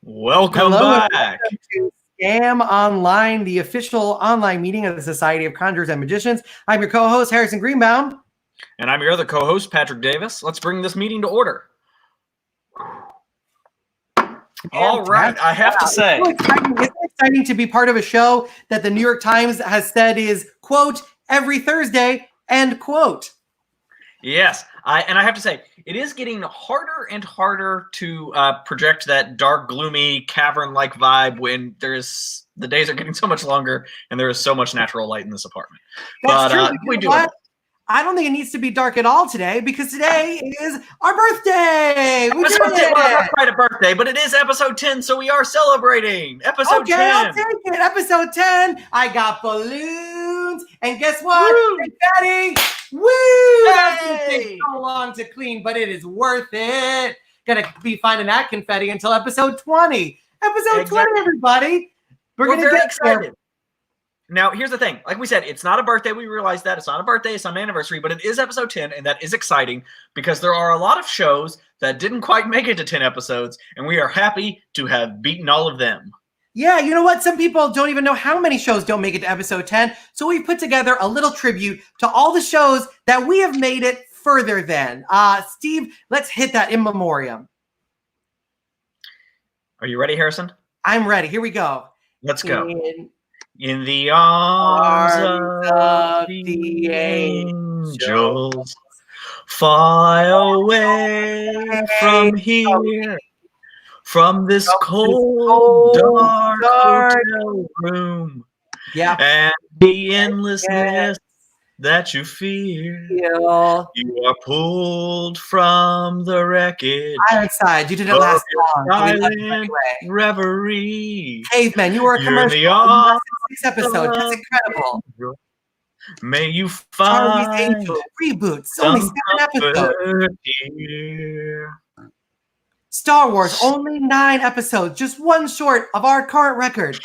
Welcome back. Welcome to Scam Online, the official online meeting of the Society of Conjurers and Magicians. I'm your co-host, Harrison Greenbaum. And I'm your other co-host, Patrick Davis. Let's bring this meeting to order. All right, I have to say. It's exciting to be part of a show that the New York Times has said is, quote, every Thursday, end quote. Yes, I have to say, it is getting harder and harder to project that dark, gloomy, cavern-like vibe when the days are getting so much longer and there is so much natural light in this apartment. That's true. We do it. I don't think it needs to be dark at all today because today is our birthday. We did it. Well, not quite a birthday, but it is episode 10, so we are celebrating. Episode 10. I'll take it. Episode 10. I got balloons. And guess what? Confetti. Woo! That's going to take so long to clean, but it is worth it. Gonna be finding that confetti until episode 20. Episode 20, everybody. We're gonna get excited. There. Now, here's the thing. Like we said, it's not a birthday. We realize that. It's not a birthday. It's not an anniversary, but it is episode 10, and that is exciting because there are a lot of shows that didn't quite make it to 10 episodes, and we are happy to have beaten all of them. Yeah, you know what? Some people don't even know how many shows don't make it to episode 10, so we've put together a little tribute to all the shows that we have made it further than. Steve, let's hit that in memoriam. Are you ready, Harrison? I'm ready. Here we go. Let's go. In the arms of the angels, angels fly away from here, from this cold, dark hotel room. Yeah. And the endlessness that you fear. You are pulled from the wreckage. I'm excited. You didn't last long. So we love you Silent anyway. reverie. Caveman, you were a You're in the commercial. arms In 6 episodes. That's incredible. May you Charlie's find Angel reboot. It's only 7 episodes. comfort here. Star Wars, only 9 episodes. Just one short of our current record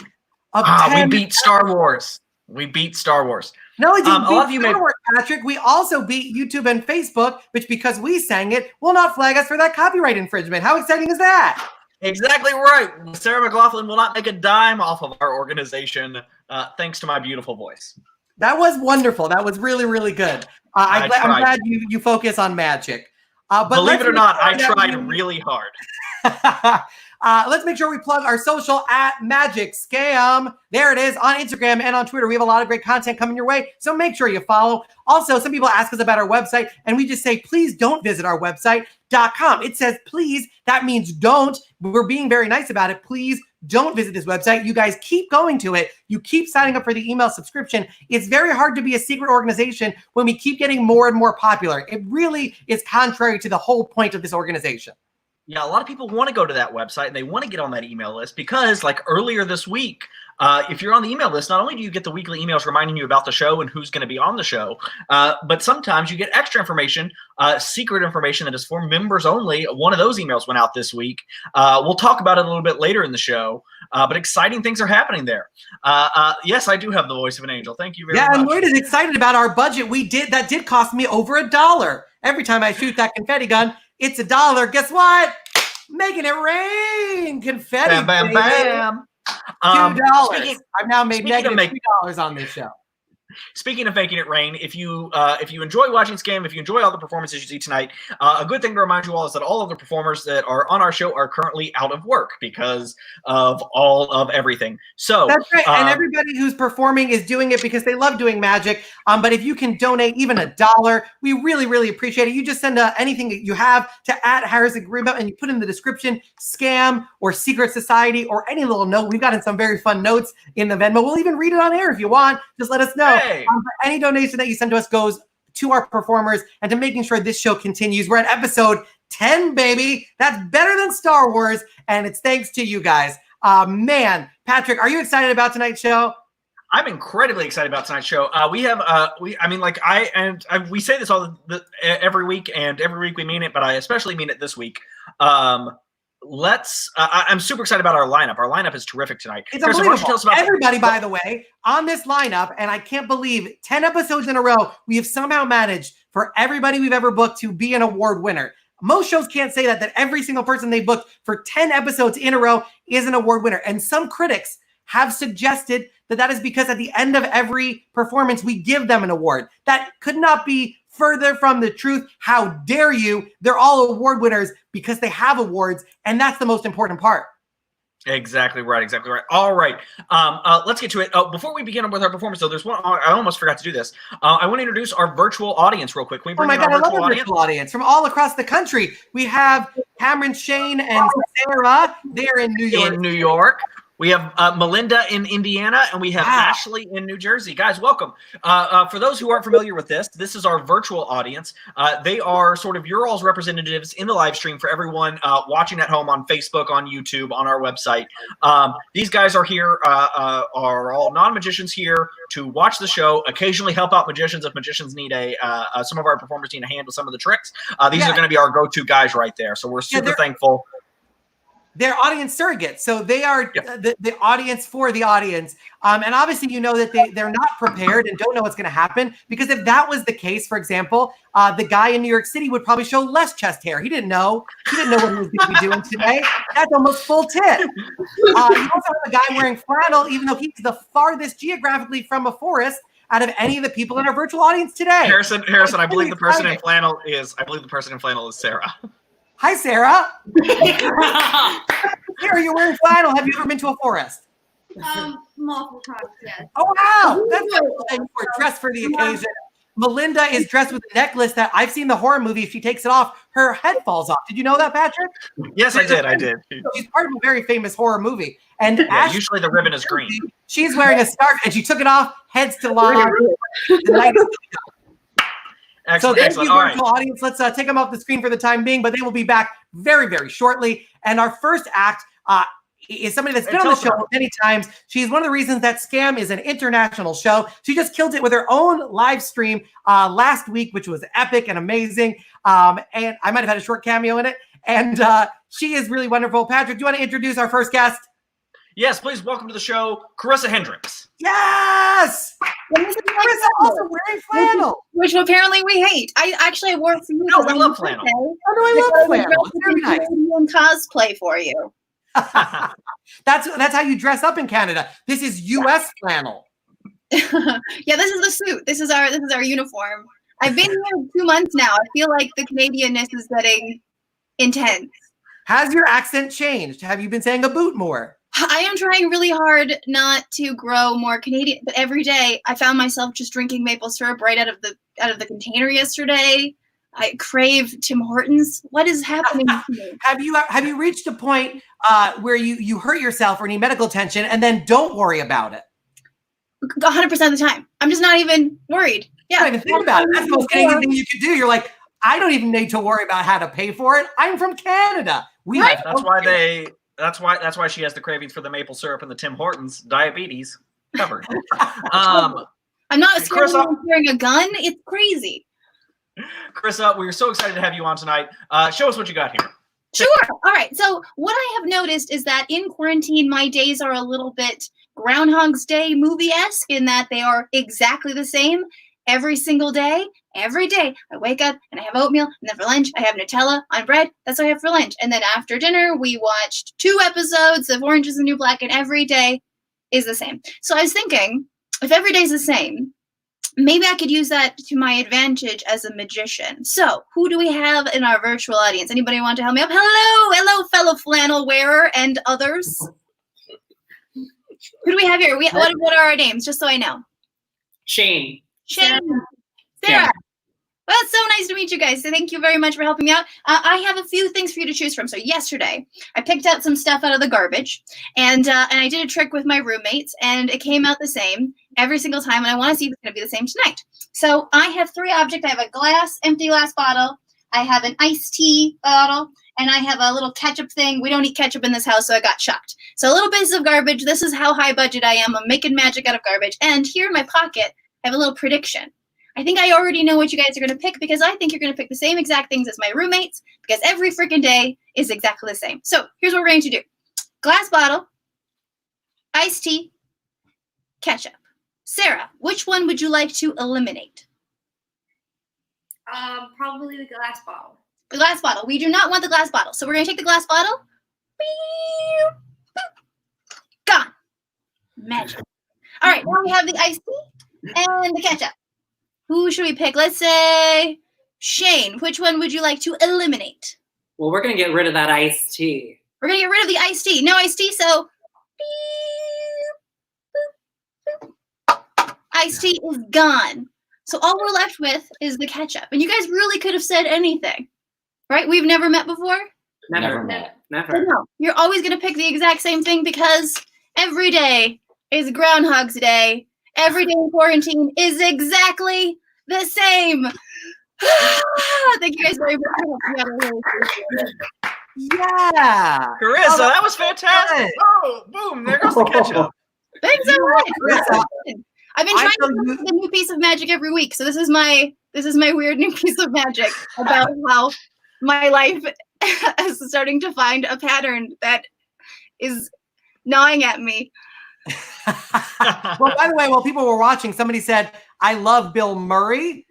of 10. We beat Star Wars. We beat Star Wars. Not only did a lot of you Star Wars, Patrick, we also beat YouTube and Facebook, which because we sang it, will not flag us for that copyright infringement. How exciting is that? Exactly right. Sarah McLachlan will not make a dime off of our organization, thanks to my beautiful voice. That was wonderful. That was really, really good. I'm glad you focus on magic. But believe it or not, I tried really hard. Let's make sure we plug our social at Magic Scam. There it is on Instagram and on Twitter. We have a lot of great content coming your way, so make sure you follow. Also, some people ask us about our website, and we just say, please don't visit our website.com. It says, please. That means don't. We're being very nice about it. Please don't visit this website. You guys keep going to it. You keep signing up for the email subscription. It's very hard to be a secret organization when we keep getting more and more popular. It really is contrary to the whole point of this organization. Yeah, a lot of people want to go to that website and they want to get on that email list because, like earlier this week, if you're on the email list, not only do you get the weekly emails reminding you about the show and who's going to be on the show, but sometimes you get extra information, secret information that is for members only. One of those emails went out this week. We'll talk about it a little bit later in the show, but exciting things are happening there. Yes, I do have the voice of an angel. Thank you very much. Yeah, and Lloyd is excited about our budget. That did cost me over $1. Every time I shoot that confetti gun, it's $1. Guess what? Making it rain. Confetti. Bam, bam, bam. $2. I've now made negative $2 on this show. Speaking of making it rain, if you enjoy watching this game, if you enjoy all the performances you see tonight, a good thing to remind you all is that all of the performers that are on our show are currently out of work because of all of everything. So that's right, and everybody who's performing is doing it because they love doing magic. But if you can donate even $1, we really, really appreciate it. You just send anything that you have to @Greenbaum, and you put in the description scam or secret society or any little note. We've gotten some very fun notes in the Venmo. We'll even read it on air if you want. Just let us know. Hey. Any donation that you send to us goes to our performers and to making sure this show continues. We're at episode 10, baby. That's better than Star Wars, and it's thanks to you guys. Man, Patrick, are you excited about tonight's show? I'm incredibly excited about tonight's show. We have, we say this every week, and every week we mean it, but I especially mean it this week. I'm super excited about our lineup. Our lineup is terrific tonight. It's unbelievable. Everybody, by the way, on this lineup, and I can't believe 10 episodes in a row, we have somehow managed for everybody we've ever booked to be an award winner. Most shows can't say that every single person they booked for 10 episodes in a row is an award winner. And some critics have suggested that is because at the end of every performance, we give them an award. That could not be further from the truth. How dare you? They're all award winners because they have awards, and that's the most important part. Exactly right. Exactly right. All right. Let's get to it. Before we begin with our performance, though, there's one. I almost forgot to do this. I want to introduce our virtual audience real quick. Can we bring in our virtual audience from all across the country? We have Cameron, Shane, and Sarah. They're in New York. In New York. We have Melinda in Indiana, and we have Ashley in New Jersey. Guys, welcome. For those who aren't familiar with this is our virtual audience. They are sort of your all's representatives in the live stream for everyone watching at home on Facebook, on YouTube, on our website. These guys are here, are all non-magicians here to watch the show, occasionally help out magicians if magicians need some of our performers need a hand with some of the tricks. These are going to be our go-to guys right there. So we're super thankful. They're audience surrogates. So they are the audience for the audience. And obviously, you know that they're not prepared and don't know what's going to happen. Because if that was the case, for example, the guy in New York City would probably show less chest hair. He didn't know. He didn't know what he was going to be doing today. That's almost full tip. You also have a guy wearing flannel, even though he's the farthest geographically from a forest out of any of the people in our virtual audience today. Harrison, I believe the person in flannel is Sarah. Hi, Sarah. Sarah, you're wearing flannel. Have you ever been to a forest? Multiple times, yes. Oh, wow. That's what we're dressed for the occasion. Melinda is dressed with a necklace that I've seen the horror movie. If she takes it off, her head falls off. Did you know that, Patrick? Yes, I did. She's part of a very famous horror movie. And usually the ribbon is green. She's wearing a scarf, and she took it off, head still on. The light is still on. Excellent, so thank excellent. you, All virtual audience. Let's take them off the screen for the time being, but they will be back very, very shortly. And our first act is somebody that's been on the show many times. She's one of the reasons that Scam is an international show. She just killed it with her own live stream last week, which was epic and amazing. And I might have had a short cameo in it. And she is really wonderful. Patrick, do you want to introduce our first guest? Yes, please welcome to the show, Carissa Hendrix. Yes! Carissa also wearing flannel. Which apparently we hate. I wore it for you. No, we love flannel. Oh, no, I love flannel. It's very nice. Cosplay for you. That's how you dress up in Canada. This is U.S. flannel. Yeah, this is the suit. This is our uniform. I've been here 2 months now. I feel like the Canadianness is getting intense. Has your accent changed? Have you been saying a boot more? I am trying really hard not to grow more Canadian, but every day I found myself just drinking maple syrup right out of the container yesterday. I crave Tim Hortons. What is happening to me? Have you reached a point where you hurt yourself or need medical attention and then don't worry about it? 100% of the time. I'm just not even worried. Yeah. Don't even think about it. That's the most Canadian thing you could do. You're like, I don't even need to worry about how to pay for it. I'm from Canada. That's why she has the cravings for the maple syrup and the Tim Hortons. Diabetes covered. I'm not scared of carrying a gun. It's crazy. Carissa, we're so excited to have you on tonight. Show us what you got here. Sure. All right. So what I have noticed is that in quarantine, my days are a little bit Groundhog's Day movie-esque in that they are exactly the same every single day. Every day I wake up and I have oatmeal, and then for lunch I have Nutella on bread. That's what I have for lunch. And then after dinner we watched 2 episodes of Orange is the New Black, and every day is the same. So I was thinking, if every day is the same, maybe I could use that to my advantage as a magician. So who do we have in our virtual audience? Anybody want to help me up? Hello, fellow flannel wearer and others. Who do we have here? What are our names, just so I know? Shane. Sarah. Well, it's so nice to meet you guys. So thank you very much for helping me out. I have a few things for you to choose from. So yesterday, I picked out some stuff out of the garbage, and I did a trick with my roommates, and it came out the same every single time, and I want to see if it's going to be the same tonight. So I have 3 objects. I have a empty glass bottle. I have an iced tea bottle, and I have a little ketchup thing. We don't eat ketchup in this house, so I got chucked. So a little piece of garbage. This is how high budget I am. I'm making magic out of garbage. And here in my pocket, I have a little prediction. I think I already know what you guys are going to pick, because I think you're going to pick the same exact things as my roommates, because every freaking day is exactly the same. So here's what we're going to do. Glass bottle, iced tea, ketchup. Sarah, which one would you like to eliminate? Probably the glass bottle. The glass bottle. We do not want the glass bottle. So we're going to take the glass bottle. Gone. Magic. All right, now we have the iced tea and the ketchup. Who should we pick? Let's say Shane. Which one would you like to eliminate? Well, we're going to get rid of that iced tea. We're going to get rid of the iced tea. No iced tea, so iced tea is gone. So all we're left with is the ketchup. And you guys really could have said anything, right? We've never met before? Never. No, you're always going to pick the exact same thing, because every day is Groundhog's Day. Every day in quarantine is exactly the same. Thank you guys very much. Yeah. Carissa, that was fantastic. Oh, boom, there goes the ketchup. Thanks so much. Carissa, I've been trying to do a new piece of magic every week. So this is my weird new piece of magic about how my life is starting to find a pattern that is gnawing at me. Well, by the way, while people were watching, somebody said, I love Bill Murray.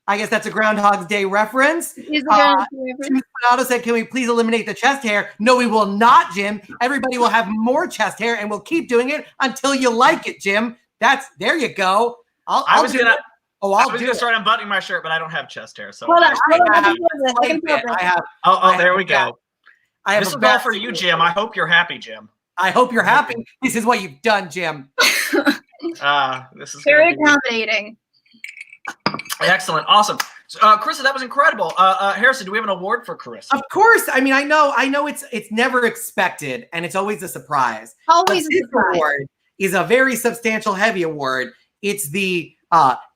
I guess that's a Groundhog's Day reference. Jim Spinato said, can we please eliminate the chest hair? No, we will not, Jim. Everybody will have more chest hair, and we'll keep doing it until you like it, Jim. There you go. I was gonna start unbuttoning my shirt, but I don't have chest hair. So there we go. This is all for you, Jim. I hope you're happy, Jim. I hope you're happy. This is what you've done, Jim. This is very accommodating. Excellent. Awesome. Carissa, that was incredible. Harrison, do we have an award for Carissa? Of course. I mean, I know it's never expected and it's always a surprise. Always But this award is a very substantial, heavy award. It's the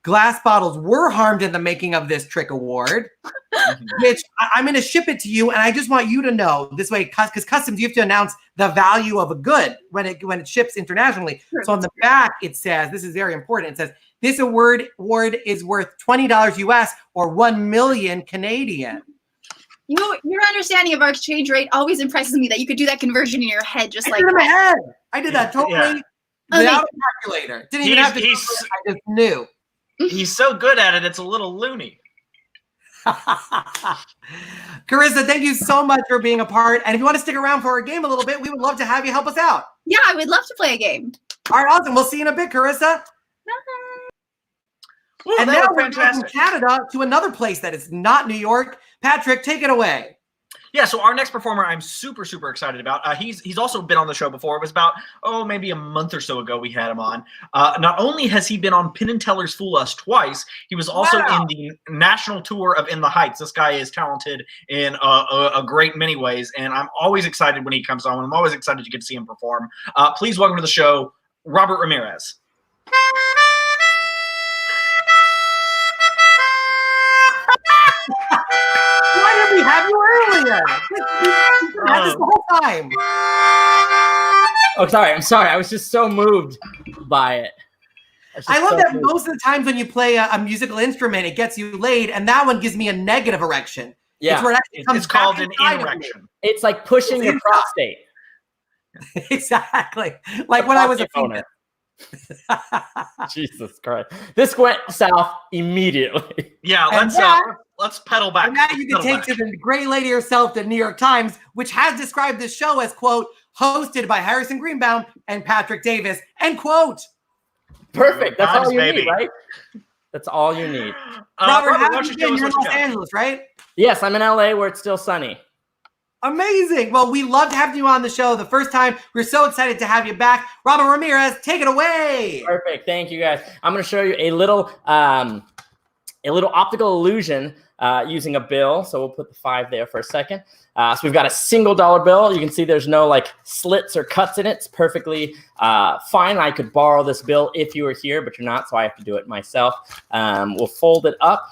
Glass Bottles Were Harmed in the Making of This Trick Award, which I'm going to ship it to you. And I just want you to know this way, because customs, you have to announce the value of a good when it ships internationally. So on the back, it says, this is very important. It says, this award is worth $20 US or 1 million Canadian. Your understanding of our exchange rate always impresses me that you could do that conversion in your head just like in my that. head. I did that totally without a calculator. Didn't even have to. I just knew. He's so good at it, it's a little loony. Carissa, thank you so much for being a part. And if you want to stick around for our game a little bit, we would love to have you help us out. Yeah, I would love to play a game. All right, awesome. We'll see you in a bit, Carissa. Ooh, and now we're going from Canada to another place that is not New York. Patrick, take it away. Yeah, so our next performer I'm super, super excited about. He's also been on the show before. It was about, maybe a month or so ago we had him on. Not only has he been on Penn and Teller's Fool Us twice, he was also in the national tour of In the Heights. This guy is talented in a great many ways, and I'm always excited when he comes on. I'm always excited to get to see him perform. Please welcome to the show, Robert Ramirez. Why did we have you earlier? You had this the whole time. Oh, sorry. I'm sorry. I was just so moved by it. I love that most of the times when you play a musical instrument, it gets you laid, and that one gives me a negative erection. Yeah. It's where it actually comes It's called back an inside of me. erection. It's like pushing your prostate. Exactly. Like when I was a female. Jesus Christ. This went south immediately. Yeah, let's pedal back. And now you can take to the great lady herself, the New York Times, which has described this show as, quote, hosted by Harrison Greenbaum and Patrick Davis, end quote. Perfect. That's all you need, right? That's all you need. Robert, how have you been? You're in Los Angeles, right? Yes, I'm in LA where it's still sunny. Amazing. Well, we loved having you on the show the first time. We're so excited to have you back. Robert Ramirez, take it away. Perfect. Thank you, guys. I'm going to show you a little optical illusion using a bill. So we'll put the 5 there for a second. So we've got a $1 bill. You can see there's no like slits or cuts in it. It's perfectly fine. I could borrow this bill if you were here, but you're not, so I have to do it myself. We'll fold it up.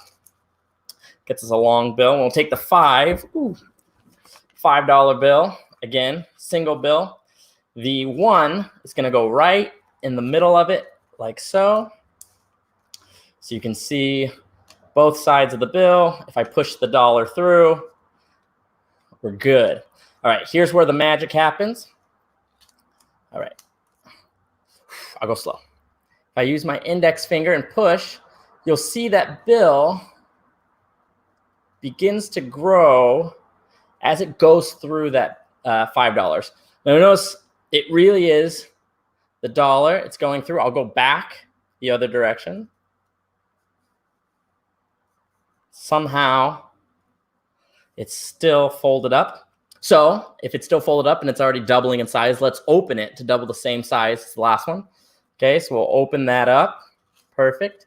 Gets us a long bill. We'll take the 5. Ooh. $5 bill, again, single bill. The 1 is going to go right in the middle of it, like so. So you can see both sides of the bill. If I push the dollar through, we're good. All right, here's where the magic happens. All right, I'll go slow. If I use my index finger and push, you'll see that bill begins to grow as it goes through that $5. Now notice it really is the dollar. It's going through. I'll go back the other direction. Somehow it's still folded up. So if it's still folded up and it's already doubling in size, let's open it to double the same size as the last one. Okay, so we'll open that up. Perfect.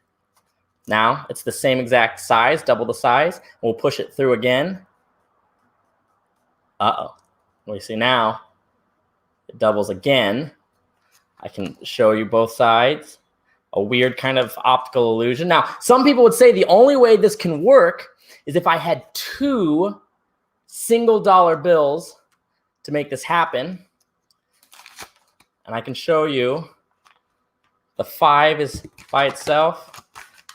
Now it's the same exact size, double the size. We'll push it through again. Uh-oh. We see now it doubles again. I can show you both sides. A weird kind of optical illusion. Now, some people would say the only way this can work is if I had 2 $1 bills to make this happen. And I can show you the 5 is by itself.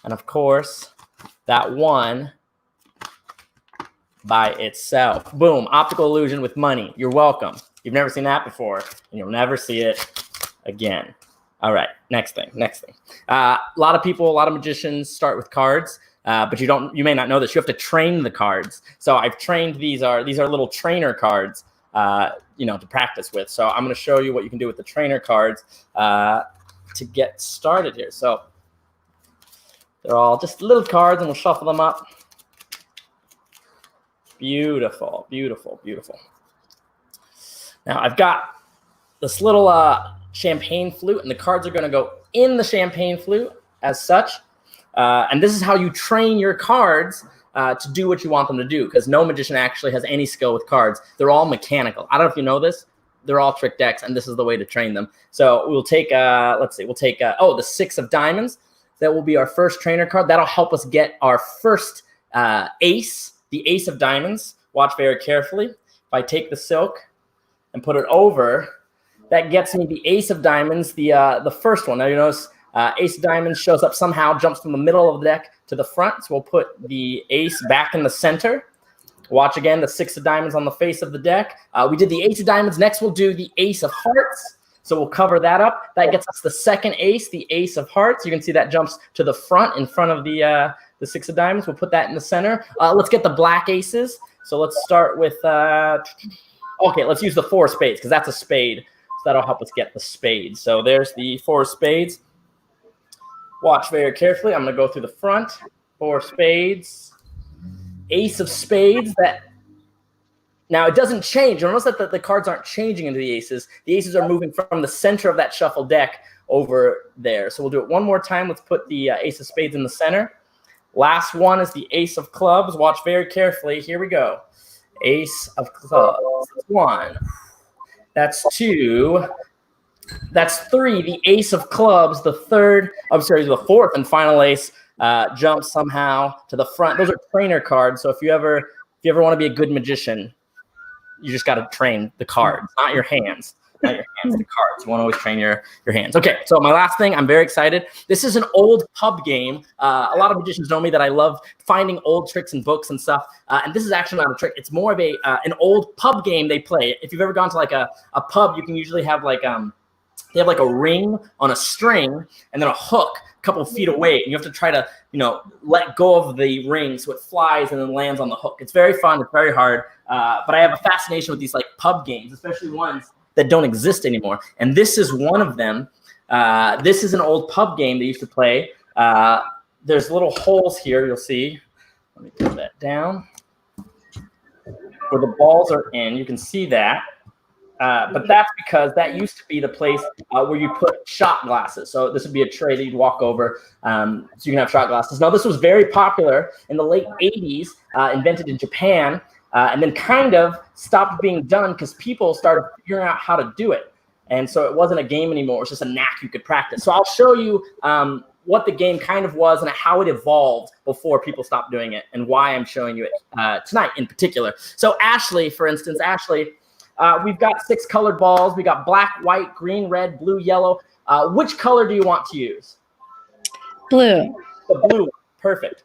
And of course, that 1 by itself. Boom, optical illusion with money. You're welcome. You've never seen that before, and you'll never see it again. All right, next thing. A lot of people, a lot of magicians start with cards, but you may not know this. You have to train the cards. So I've trained these are little trainer cards, to practice with. So I'm going to show you what you can do with the trainer cards to get started here. So they're all just little cards, and we'll shuffle them up. Beautiful, beautiful, beautiful. Now I've got this little champagne flute, and the cards are going to go in the champagne flute as such. And this is how you train your cards to do what you want them to do, because no magician actually has any skill with cards. They're all mechanical. I don't know if you know this. They're all trick decks, and this is the way to train them. So we'll take, let's see, we'll take, the 6 of diamonds. That will be our first trainer card. That'll help us get our first ace, the ace of diamonds. Watch very carefully. If I take the silk and put it over, that gets me the ace of diamonds, the first one. Now you notice ace of diamonds shows up somehow, jumps from the middle of the deck to the front. So we'll put the ace back in the center. Watch again, the 6 of diamonds on the face of the deck. We did the ace of diamonds. Next, we'll do the ace of hearts. So we'll cover that up. That gets us the second ace, the ace of hearts. You can see that jumps to the front in front of the 6 of diamonds. We'll put that in the center. Let's get the black aces. So let's start with, okay, let's use the 4 of spades because that's a spade. So that'll help us get the spade. So there's the 4 of spades. Watch very carefully. I'm going to go through the front. 4 of spades. Ace of spades. That now it doesn't change. You'll notice that the cards aren't changing into the aces. The aces are moving from the center of that shuffle deck over there. So we'll do it one more time. Let's put the ace of spades in the center. Last one is the ace of clubs. Watch very carefully. Here we go. Ace of clubs. 1. That's 2. That's 3. The ace of clubs. The the 4th and final ace jumps somehow to the front. Those are trainer cards. So if you ever want to be a good magician, you just got to train the cards, not your hands. Not your hands, the cards. You want to always train your hands. Okay, so my last thing, I'm very excited. This is an old pub game. A lot of magicians know me that I love finding old tricks and books and stuff. And this is actually not a trick. It's more of an old pub game they play. If you've ever gone to like a pub, you can usually have like they have like a ring on a string and then a hook a couple of feet away, and you have to try to, let go of the ring so it flies and then lands on the hook. It's very fun. It's very hard. But I have a fascination with these like pub games, especially ones that don't exist anymore. And this is one of them. This is an old pub game they used to play. There's little holes here, you'll see. Let me put that down. Where the balls are in, you can see that. But that's because that used to be the place where you put shot glasses. So this would be a tray that you'd walk over so you can have shot glasses. Now, this was very popular in the late 80s, invented in Japan, and then kind of stopped being done because people started figuring out how to do it. And so it wasn't a game anymore. It was just a knack you could practice. So I'll show you what the game kind of was and how it evolved before people stopped doing it and why I'm showing you it tonight in particular. So Ashley, for instance, we've got 6 colored balls. We got black, white, green, red, blue, yellow. Which color do you want to use? Blue. The blue. Perfect.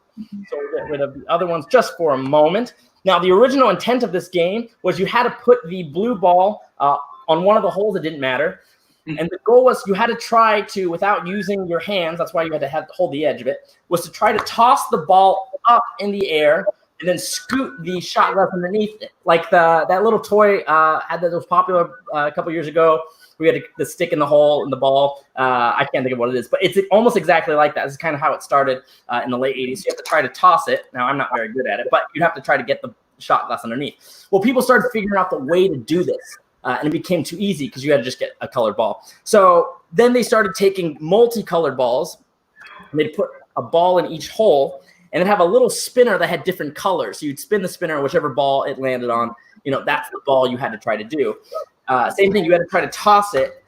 So we'll get rid of the other ones just for a moment. Now, the original intent of this game was you had to put the blue ball on one of the holes. It didn't matter. And the goal was you had to try to, without using your hands, that's why you had to hold the edge of it, was to try to toss the ball up in the air and then scoot the shot glass underneath it. Like that little toy that was popular a couple years ago. We had the stick in the hole in the ball. I can't think of what it is, but it's almost exactly like that. This is kind of how it started in the late 80s. So you have to try to toss it. Now, I'm not very good at it, but you'd have to try to get the shot glass underneath. Well, people started figuring out the way to do this, and it became too easy because you had to just get a colored ball. So then they started taking multicolored balls, and they'd put a ball in each hole, and then have a little spinner that had different colors. So you'd spin the spinner, whichever ball it landed on, that's the ball you had to try to do. Same thing, you had to try to toss it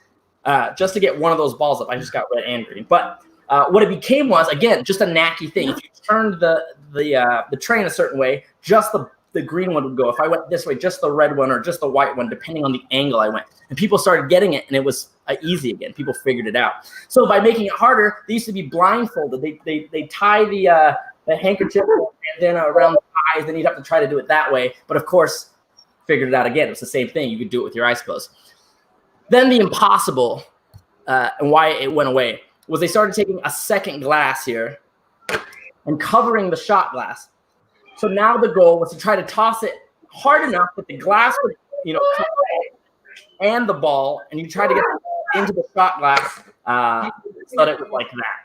just to get one of those balls up. I just got red and green. But what it became was, again, just a knacky thing. If you turned the tray in a certain way, just the green one would go. If I went this way, just the red one or just the white one, depending on the angle I went. And people started getting it, and it was easy again. People figured it out. So by making it harder, they used to be blindfolded. They tie the handkerchief and then around the eyes, then you'd have to try to do it that way. But of course, figured it out again. It was the same thing. You could do it with your eyes closed. Then the impossible, and why it went away, was they started taking a second glass here and covering the shot glass. So now the goal was to try to toss it hard enough that the glass would, cover and the ball, and you try to get it into the shot glass so that it was like that.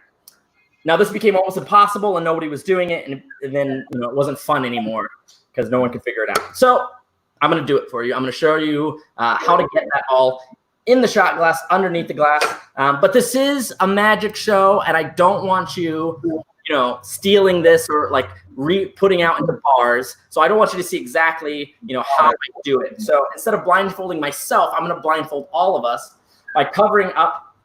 Now, this became almost impossible, and nobody was doing it, and then it wasn't fun anymore because no one could figure it out. So I'm going to do it for you. I'm going to show you how to get that ball in the shot glass, underneath the glass. But this is a magic show, and I don't want you stealing this or like putting out into bars. So I don't want you to see exactly, how I do it. So instead of blindfolding myself, I'm going to blindfold all of us by covering up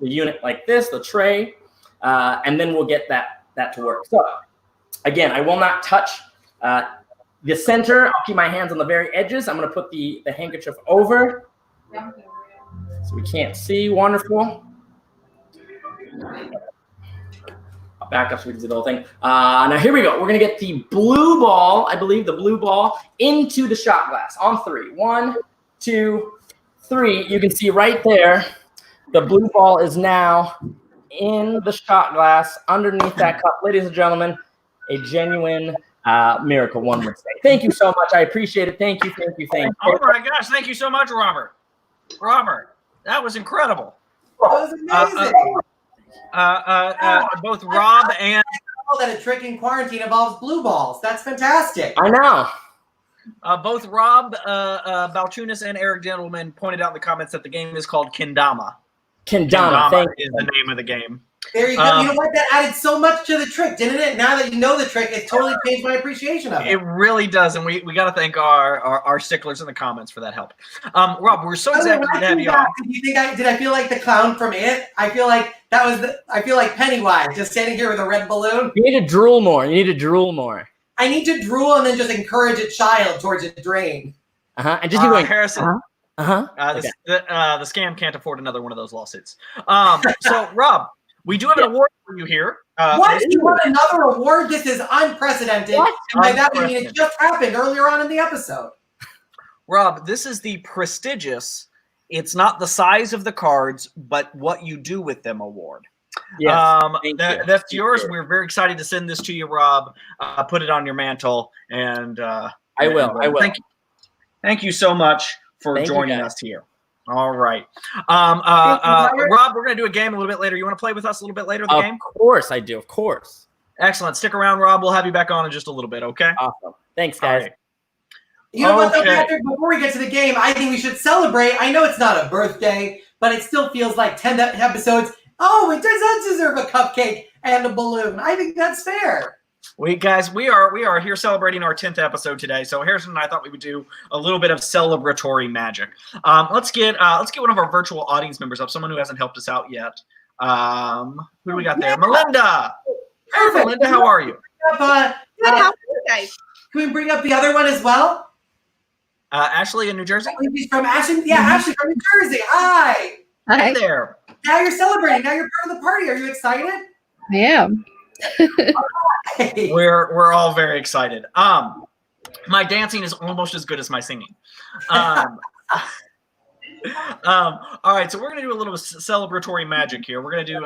the unit like this, the tray, and then we'll get that to work. So again, I will not touch the center. I'll keep my hands on the very edges. I'm going to put the handkerchief over so we can't see. Wonderful. I'll back up so we can see the whole thing. Now here we go. We're going to get the blue ball, I believe the blue ball, into the shot glass on 3. 1, 2, 3. You can see right there, the blue ball is now in the shot glass underneath that cup. Ladies and gentlemen, a genuine miracle, one would say. Thank you so much. I appreciate it. Thank you. Oh my gosh, thank you so much, Robert. Robert, that was incredible. That was amazing. Both Rob and that a trick in quarantine involves blue balls. That's fantastic. I know. Both Rob Balchunas and Eric Gentleman pointed out in the comments that the game is called Kendama. Kendama is the name of the game. There you go. You know what? That added so much to the trick, didn't it? Now that you know the trick, it totally changed my appreciation of it. It really does, and we got to thank our sticklers in the comments for that help. Rob, we're so excited to have you on. Did I feel like the clown from It? I feel like I feel like Pennywise, just standing here with a red balloon. You need to drool more. I need to drool and then just encourage a child towards a drain. And just keep going. Harrison. The scam can't afford another one of those lawsuits. So, Rob, we do have an award for you here. What? You want another award? This is unprecedented. And by that, I mean it just happened earlier on in the episode. Rob, this is the prestigious, it's not the size of the cards, but what you do with them award. Yes, that's yours. We're very excited to send this to you, Rob. Put it on your mantle. And I will. Thank you so much for joining us here. All right. Rob, we're going to do a game a little bit later. You want to play with us a little bit later, the game? Of course I do. Of course. Excellent. Stick around, Rob. We'll have you back on in just a little bit, okay? Awesome. Thanks, guys. Right. You know what, though, Patrick? Before we get to the game, I think we should celebrate. I know it's not a birthday, but it still feels like 10 episodes. Oh, it does deserve a cupcake and a balloon. I think that's fair. We are here celebrating our 10th episode today. So Harrison and I thought we would do a little bit of celebratory magic. Let's get one of our virtual audience members up, someone who hasn't helped us out yet. Who do we got there? Melinda. Hey, Melinda, how are you? Good, how are you guys? Can we bring up the other one as well? Ashley in New Jersey. She's from Ashley. Yeah, Ashley from New Jersey. Hi. Hey there. Now you're celebrating. Now you're part of the party. Are you excited? I am. We're all very excited. My dancing is almost as good as my singing. All right, so we're gonna do a little celebratory magic here. We're gonna do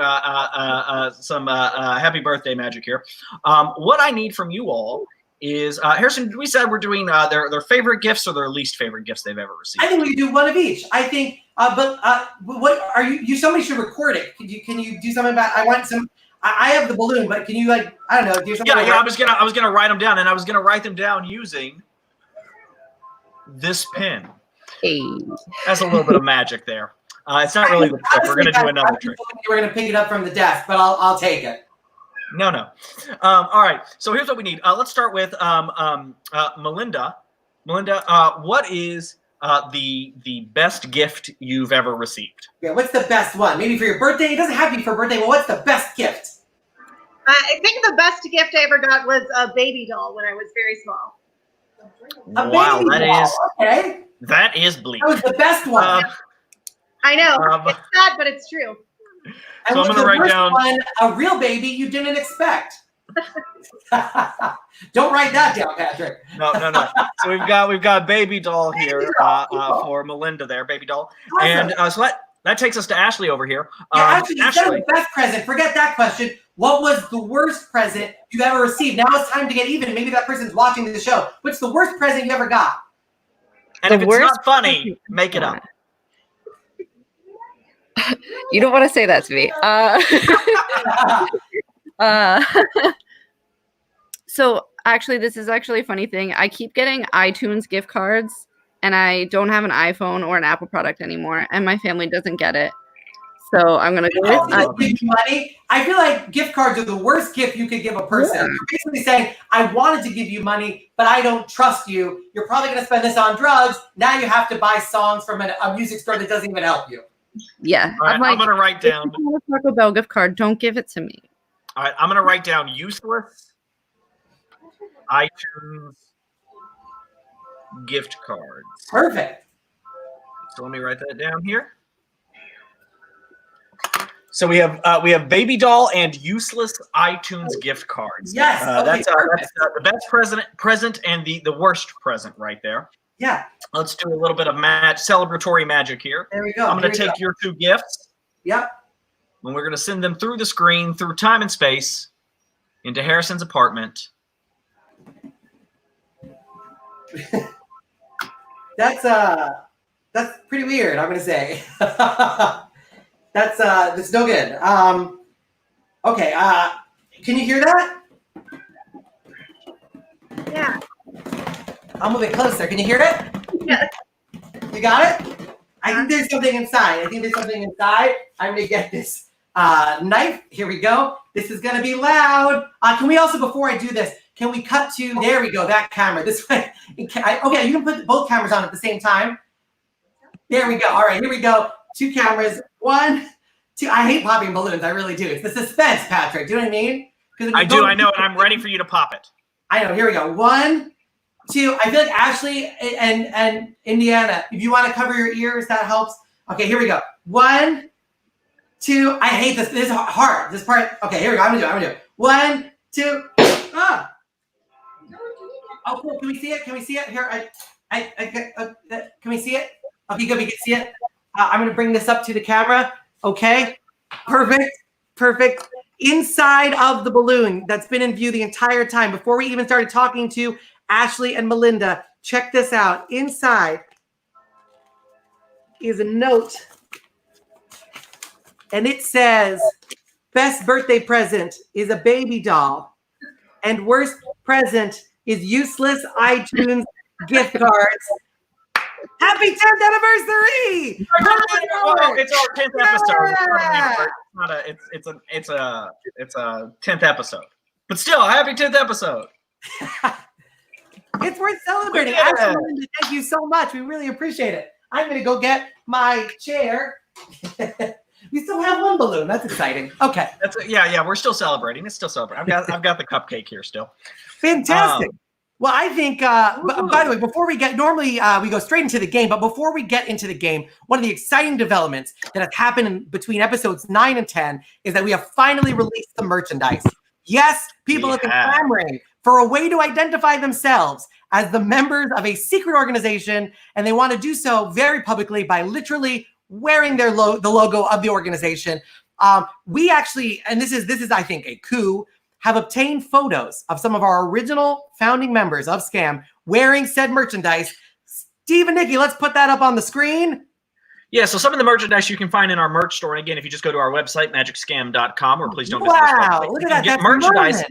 some happy birthday magic here. What I need from you all is Harrison. We said we're doing their favorite gifts or their least favorite gifts they've ever received. I think we could do one of each. I think, but what are you? Somebody should record it. Can you do something about? I want some. I have the balloon, but can you I don't know, do something? Yeah. I was gonna write them down, and I was gonna write them down using this pen. Hey. That's a little bit of magic there. It's not really the trick. We're gonna do another trick. We're gonna pick it up from the desk, but I'll take it. No. All right. So here's what we need. Let's start with Melinda. Melinda, what is the best gift you've ever received? Yeah. What's the best one? Maybe for your birthday. It doesn't have to be for birthday. But what's the best gift? I think the best gift I ever got was a baby doll when I was very small. Wow, Okay. That is bleak. That was the best one. I know. It's sad, but it's true. And so I'm gonna write down one, a real baby you didn't expect. Don't write that down, Patrick. No. So we've got baby doll here for Melinda there, baby doll, Awesome. and so that takes us to Ashley over here. Ashley, instead of the best present, forget that question. What was the worst present you've ever received? Now it's time to get even. Maybe that person's watching the show. What's the worst present you ever got? And if it's not funny, make it up. You don't want to say that to me. So actually, this is actually a funny thing. I keep getting iTunes gift cards, and I don't have an iPhone or an Apple product anymore, and my family doesn't get it. So I'm gonna go with Give you money. I feel like gift cards are the worst gift you could give a person. Yeah. You're basically saying, I wanted to give you money, but I don't trust you. You're probably going to spend this on drugs. Now you have to buy songs from a music store that doesn't even help you. yeah. All right, I'm going to write down. If you want a Taco Bell gift card, don't give it to me. All right, I'm going to write down useless iTunes gift cards. Perfect. So let me write that down here. So we have baby doll and useless iTunes gift cards. Yes. Okay, that's the best present and the worst present right there. Yeah. Let's do a little bit of celebratory magic here. There we go. I'm going to take your 2 gifts. Yep. And we're going to send them through the screen, through time and space, into Harrison's apartment. That's pretty weird, I'm going to say. That's no good. Okay. Can you hear that? Yeah. I'll move it closer. Can you hear it? Yeah. You got it? I think there's something inside. I'm going to get this knife. Here we go. This is going to be loud. Can we also, before I do this, can we cut to, there we go, that camera. This way. Okay, you can put both cameras on at the same time. There we go. All right, here we go. 2 cameras. 1, 2. I hate popping balloons. I really do. It's the suspense, Patrick. Do you know what I mean? I do. I know, and I'm ready for you to pop it. I know. Here we go. 1, 2. I feel like Ashley and Indiana, if you want to cover your ears, that helps. Okay, here we go. 1, 2. I hate this. This is hard. This part. Okay, here we go. I'm gonna do it. 1, 2. Ah. Oh, cool. Can we see it? Here, can we see it? Okay, good. We can see it. I'm going to bring this up to the camera. Okay. Perfect. Inside of the balloon that's been in view the entire time, before we even started talking to Ashley and Melinda, check this out. Inside is a note. And it says, best birthday present is a baby doll. And worst present is useless iTunes gift cards. Happy 10th anniversary! Well, it's our 10th episode. Yeah. It's a 10th episode. But still, a happy 10th episode. It's worth celebrating. Yeah. Absolutely. Thank you so much. We really appreciate it. I'm going to go get my chair. We still have 1 balloon. That's exciting. Okay. Yeah. We're still celebrating. It's still celebrating. I've got the cupcake here still. Fantastic. Well, I think, by the way, before we get, normally we go straight into the game, but before we get into the game, one of the exciting developments that has happened between episodes 9 and 10 is that we have finally released the merchandise. Yes, people have been clamoring for a way to identify themselves as the members of a secret organization, and they want to do so very publicly by literally wearing their the logo of the organization. We actually, and this is I think a coup, have obtained photos of some of our original founding members of Scam wearing said merchandise. Steve and Nikki, let's put that up on the screen. Yeah, so some of the merchandise you can find in our merch store. And again, if you just go to our website, magicscam.com, or please don't visit this website. Look You at that. can get That's merchandise.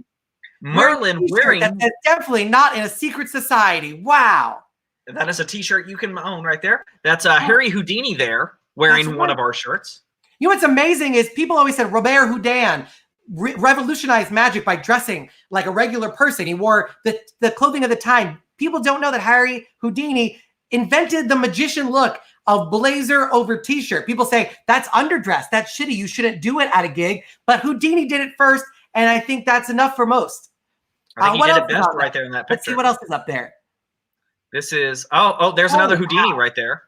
Merlin wearing. That's definitely not in a secret society. Wow. That is a t-shirt you can own right there. That's Harry Houdini there wearing one of our shirts. You know what's amazing is people always said Robert Houdin revolutionized magic by dressing like a regular person. He wore the clothing of the time. People don't know that Harry Houdini invented the magician look of blazer over t-shirt. People say that's underdressed. That's shitty. You shouldn't do it at a gig. But Houdini did it first, and I think that's enough for most. I think he did it best right there in that picture. Let's see what else is up there. This is there's another Houdini right there.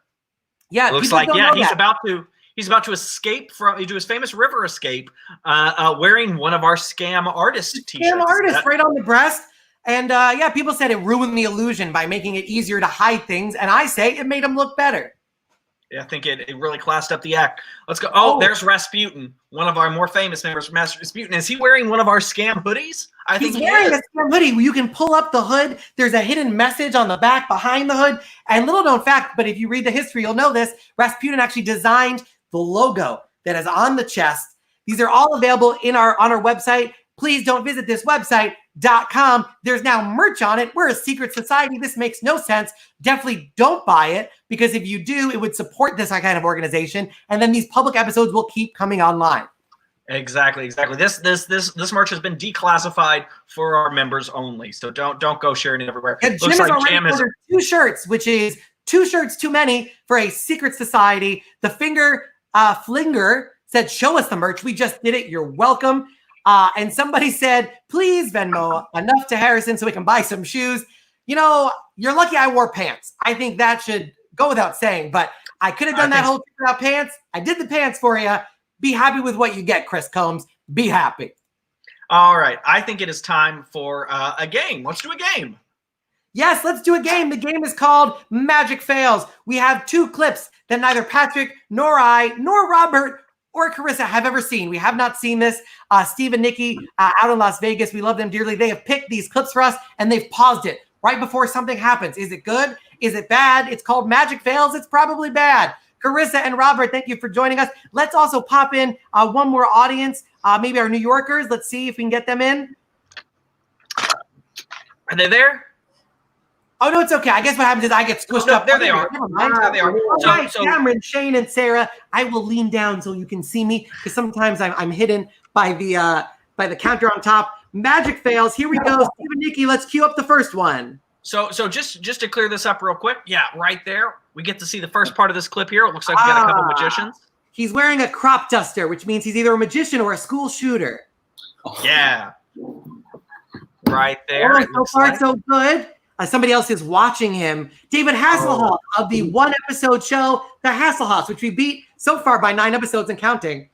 Yeah, it looks like he's about to escape do his famous river escape, wearing one of our Scam artist t-shirts. Scam artist right on the breast. And people said it ruined the illusion by making it easier to hide things, and I say it made him look better. Yeah, I think it really classed up the act. Let's go. Oh, there's Rasputin, one of our more famous members. Master Rasputin. Is he wearing one of our Scam hoodies? I think he's wearing a Scam hoodie. You can pull up the hood. There's a hidden message on the back behind the hood. And little known fact, but if you read the history, you'll know this. Rasputin actually designed the logo that is on the chest. These are all available on our website. Please don't visit this website. Untitled.com. There's now merch on it. We're a secret society. This makes no sense. Definitely don't buy it, because if you do, it would support this kind of organization, and then these public episodes will keep coming online. Exactly. This merch has been declassified for our members only, so don't go sharing it everywhere. And Jim has already ordered 2 shirts, which is 2 shirts too many for a secret society. The finger flinger said, "Show us the merch. We just did it. You're welcome." And somebody said, "Please Venmo enough to Harrison so we can buy some shoes." You know, you're lucky I wore pants. I think that should go without saying, but I could have done that whole thing without pants. I did the pants for you. Be happy with what you get, Chris Combs. Be happy. All right. I think it is time for a game. Let's do a game. Yes, let's do a game. The game is called Magic Fails. We have 2 clips that neither Patrick nor I nor Robert or Carissa have ever seen. We have not seen this. Steve and Nikki out in Las Vegas, we love them dearly. They have picked these clips for us, and they've paused it right before something happens. Is it good? Is it bad? It's called Magic Fails. It's probably bad. Carissa and Robert, thank you for joining us. Let's also pop in one more audience, maybe our New Yorkers. Let's see if we can get them in. Are they there? Oh, no, it's okay. I guess what happens is I get squished up. There they are. Never mind. There they are. All right, Cameron, Shane, and Sarah, I will lean down so you can see me, because sometimes I'm hidden by the counter on top. Magic Fails. Here we go. Steve and Nikki, let's cue up the first one. So just to clear this up real quick, yeah, right there, we get to see the first part of this clip here. It looks like we got a couple magicians. He's wearing a crop duster, which means he's either a magician or a school shooter. Yeah. Right there. Oh, so far, so good. Somebody else is watching him. David Hasselhoff of the 1-episode show, The Hasselhoffs, which we beat so far by 9 episodes and counting.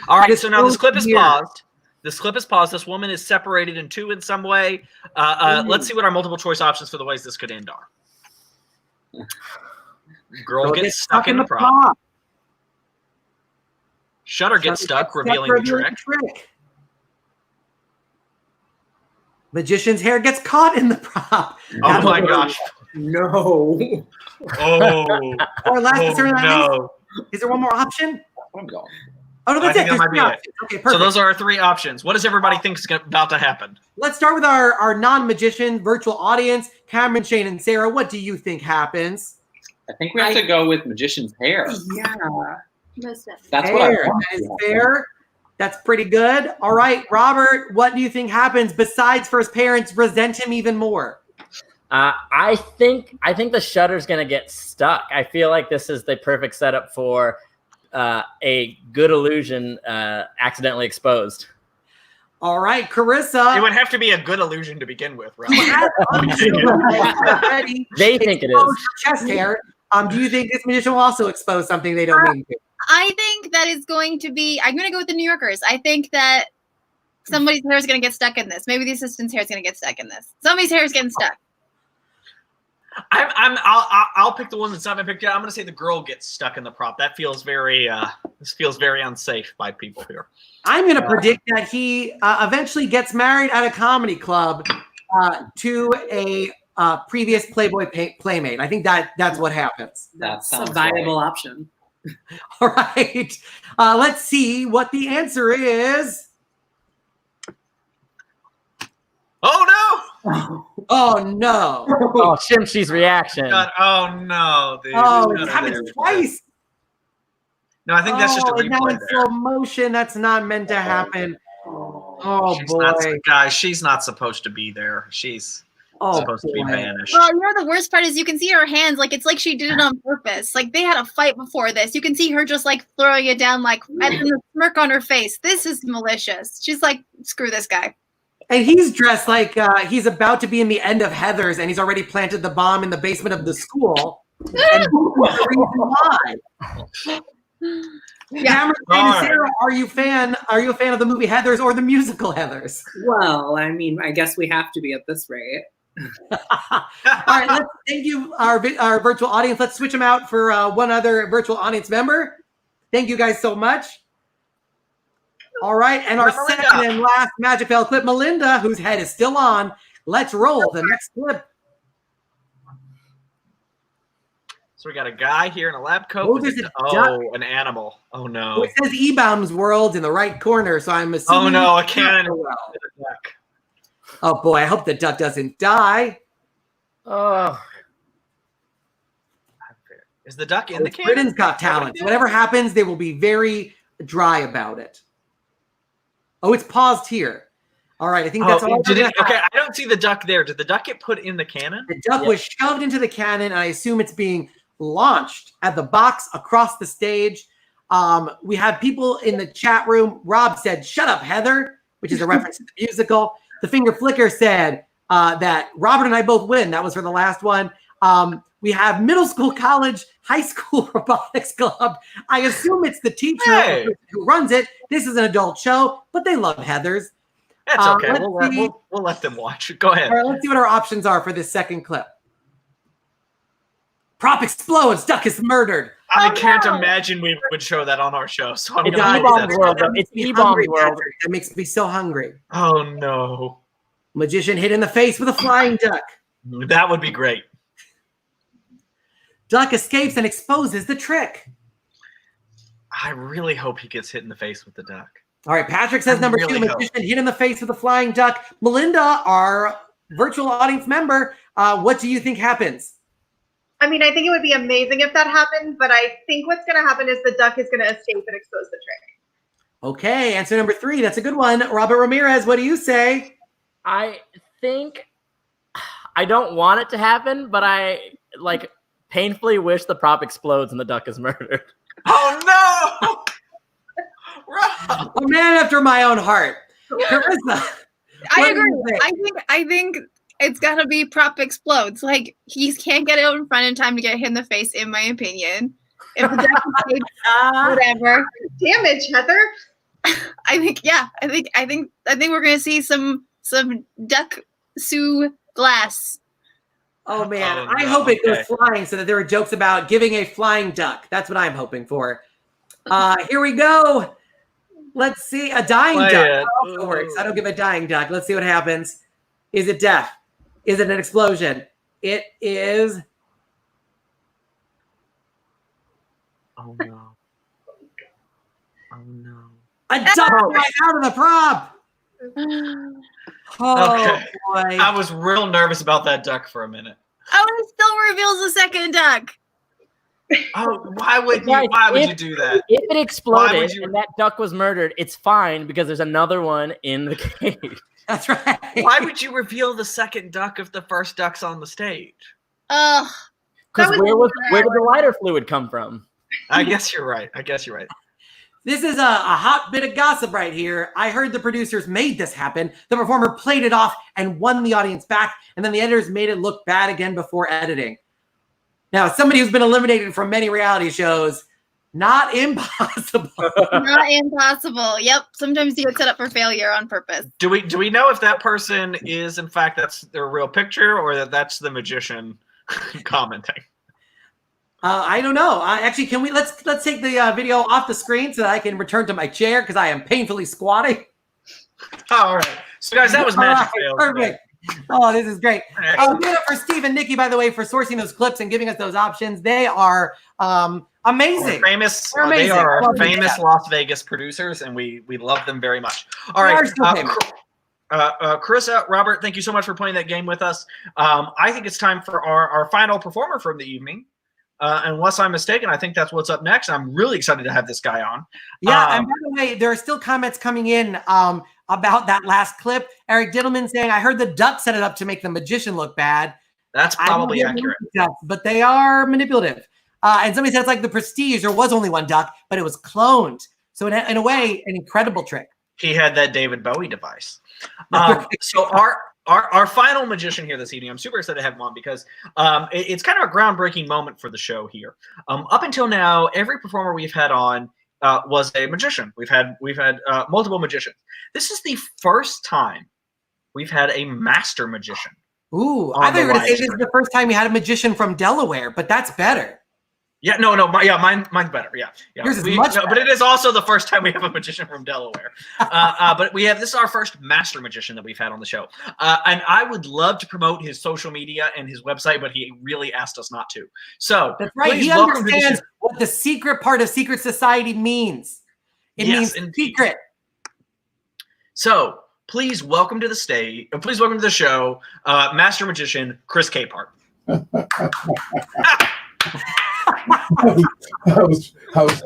All right, so now this clip is paused. This clip is paused. This woman is separated in 2 in some way. Let's see what our multiple choice options for the ways this could end are. Girl gets stuck in the prop. Shutter gets stuck, revealing the trick. Magician's hair gets caught in the prop. Oh my gosh. No. Oh. Or last no. Is there one more option? I'm going. Oh, no, that's I think that might be it. Okay, perfect. So those are our 3 options. What does everybody think is about to happen? Let's start with our non-magician virtual audience. Cameron, Shane, and Sarah, what do you think happens? I think we have to go with magician's hair. Yeah. That's what I Fair. want. That is fair. That's pretty good. All right, Robert, what do you think happens besides first parents resent him even more? I think the shutter's gonna get stuck. I feel like this is the perfect setup for a good illusion accidentally exposed. All right, Carissa. It would have to be a good illusion to begin with, right? They think it is. Chest hair. Do you think this magician will also expose something they don't mean to? I think that is going to be, I'm going to go with the New Yorkers. I think that somebody's hair is going to get stuck in this. Maybe the assistant's hair is going to get stuck in this. Somebody's hair is getting stuck. I'll pick the one that's not been picked yet. I'm going to say the girl gets stuck in the prop. That feels very, this feels very unsafe by people here. I'm going to predict that he eventually gets married at a comedy club to a previous Playboy playmate. I think that's what happens. That's a viable option. All right. Let's see what the answer is. Oh, no. Oh, no. Oh, Shimshi's reaction. God, oh, no. Dude. Oh, it happens twice. No, I think that's just a and now replay in there. slow motion. That's not meant to happen. Oh, boy. Guys, she's not supposed to be there. She's supposed to be banished. Well, you know, the worst part is you can see her hands. Like, it's like she did it on purpose. Like, they had a fight before this. You can see her just, like, throwing it down, like, and the smirk on her face. This is malicious. She's like, screw this guy. And he's dressed like he's about to be in the end of Heathers, and he's already planted the bomb in the basement of the school. And the reason why. Cameron, and Sarah, are you a fan of the movie Heathers or the musical Heathers? Well, I mean, I guess we have to be at this rate. All right, thank you, our virtual audience. Let's switch them out for one other virtual audience member. Thank you guys so much. All right, and our second and last Magic Fail clip, Melinda, whose head is still on. Let's roll the next clip. So we got a guy here in a lab coat. Oh, there's a duck. An animal. Oh, no. It says E-Bombs World in the right corner, so I'm assuming. Oh, no, a cannon. Oh boy, I hope the duck doesn't die. Oh, Is the duck in the It's can? Britain's Got Talent. So whatever happens, they will be very dry about it. Oh, it's paused here. All right, I think that's all. Okay, I don't see the duck there. Did the duck get put in the cannon? The duck was shoved into the cannon, and I assume it's being launched at the box across the stage. We have people in the chat room. Rob said, "Shut up, Heather," which is a reference to the musical. The Finger Flicker said that Robert and I both win. That was for the last one. We have middle school, college, high school robotics club. I assume it's the teacher who runs it. This is an adult show, but they love Heathers. That's okay. We'll let them watch. Go ahead. All right, let's see what our options are for this second clip. Prop explodes. Duck is murdered. I can't imagine we would show that on our show. So I'm it's going E-Bomb's world. It's E-Bomb's world. That makes me so hungry. Oh no! Magician hit in the face with a flying duck. That would be great. Duck escapes and exposes the trick. I really hope he gets hit in the face with the duck. All right, Patrick says number 2, magician hit in the face with a flying duck. Melinda, our virtual audience member, what do you think happens? I mean, I think it would be amazing if that happened, but I think what's going to happen is the duck is going to escape and expose the trick. Okay, answer number 3. That's a good one. Robert Ramirez, what do you say? I think I don't want it to happen, but I painfully wish the prop explodes and the duck is murdered. Oh no! Rob! A man after my own heart. Carissa, I agree. I think it's gotta be prop explodes. Like, he can't get out in front in time to get hit in the face, in my opinion. If the duck escapes, whatever. Damage, Heather. I think we're gonna see some duck sue glass. Oh man, Oh, no. I hope it goes flying so that there are jokes about giving a flying duck. That's what I'm hoping for. Here we go. Let's see. A dying duck also works. I don't give a dying duck. Let's see what happens. Is it death? Is it an explosion? It is. Oh no. Oh no. A duck right out of the prop. Oh Okay. boy. I was real nervous about that duck for a minute. Oh, it still reveals the second duck. Oh, why would Guys, you do that? If it exploded would you- and that duck was murdered, it's fine because there's another one in the cage. That's right. Why would you reveal the second duck if the first duck's on the stage? Ugh. Because That where was- did the lighter fluid come from? I guess you're right. This is a hot bit of gossip right here. I heard the producers made this happen. The performer played it off and won the audience back, and then the editors made it look bad again before editing. Now, as somebody who's been eliminated from many reality shows, not impossible. Not impossible. Yep. Sometimes you get set up for failure on purpose. Do we know if that person is in fact that's their real picture or that's the magician commenting? I don't know. Actually, can we let's take the video off the screen so that I can return to my chair because I am painfully squatting. All right. So guys, that was magic. All right, perfect. Oh, this is great. Give it up for Steve and Nikki, by the way, for sourcing those clips and giving us those options. They are amazing. Famous. They're amazing. They are Love them. famous Las Vegas producers, and we love them very much. All They right. are still famous. Carissa, Robert, thank you so much for playing that game with us. I think it's time for our final performer from the evening. Unless I'm mistaken, I think that's what's up next. I'm really excited to have this guy on. Yeah, and by the way, there are still comments coming in about that last clip. Eric Diddleman saying, I heard the duck set it up to make the magician look bad. That's probably I don't know accurate. ducks, but they are manipulative. And somebody said it's like the Prestige. There was only one duck, but it was cloned. So in a way, an incredible trick. He had that David Bowie device. So our final magician here this evening, I'm super excited to have him on because it's kind of a groundbreaking moment for the show here. Up until now, every performer we've had on was a magician. We've had multiple magicians. This is the first time we've had a master magician. Ooh, I thought you were going to say this is the first time we had a magician from Delaware, but that's better. Yeah, mine's better. Yeah. Yours is much better. But it is also the first time we have a magician from Delaware. But this is our first master magician that we've had on the show. And I would love to promote his social media and his website, but he really asked us not to. So that's right. He understands what the secret part of secret society means. It means indeed. secret. So please welcome to the stage. Please welcome to the show, Master Magician Chris Capehart. I was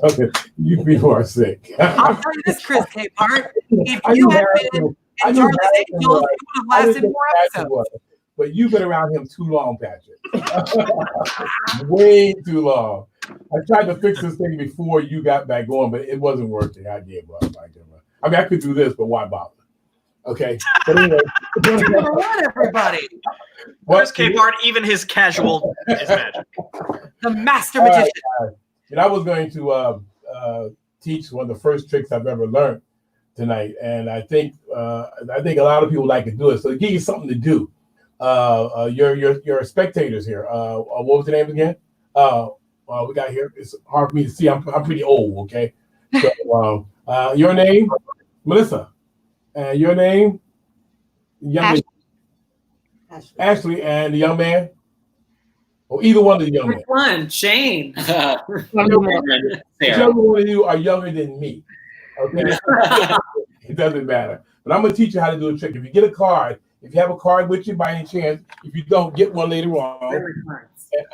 okay. You people are sick. I'll tell you this, Chris Capehart. If you had been in Charlie's Angels, it would have lasted more episodes. But you've been around him too long, Patrick. Way too long. I tried to fix this thing before you got back going, but it wasn't working. I gave up. I mean, I could do this, but why bother? Okay. But anyway, Number one, everybody. Chris Capehart, even his casual is magic. The master magician. And I was going to teach one of the first tricks I've ever learned tonight, and I think a lot of people like to do it. So to give you something to do, your spectators here. What was the name again? We got here. It's hard for me to see. I'm pretty old. Okay. So your name, Melissa, and your name, young Ashley, and the young man. Or either one of the young men. Which one? Shane. Whichever one of you are younger than me. Okay. It doesn't matter. But I'm going to teach you how to do a trick. If you get a card, if you have a card with you by any chance, if you don't, get one later on.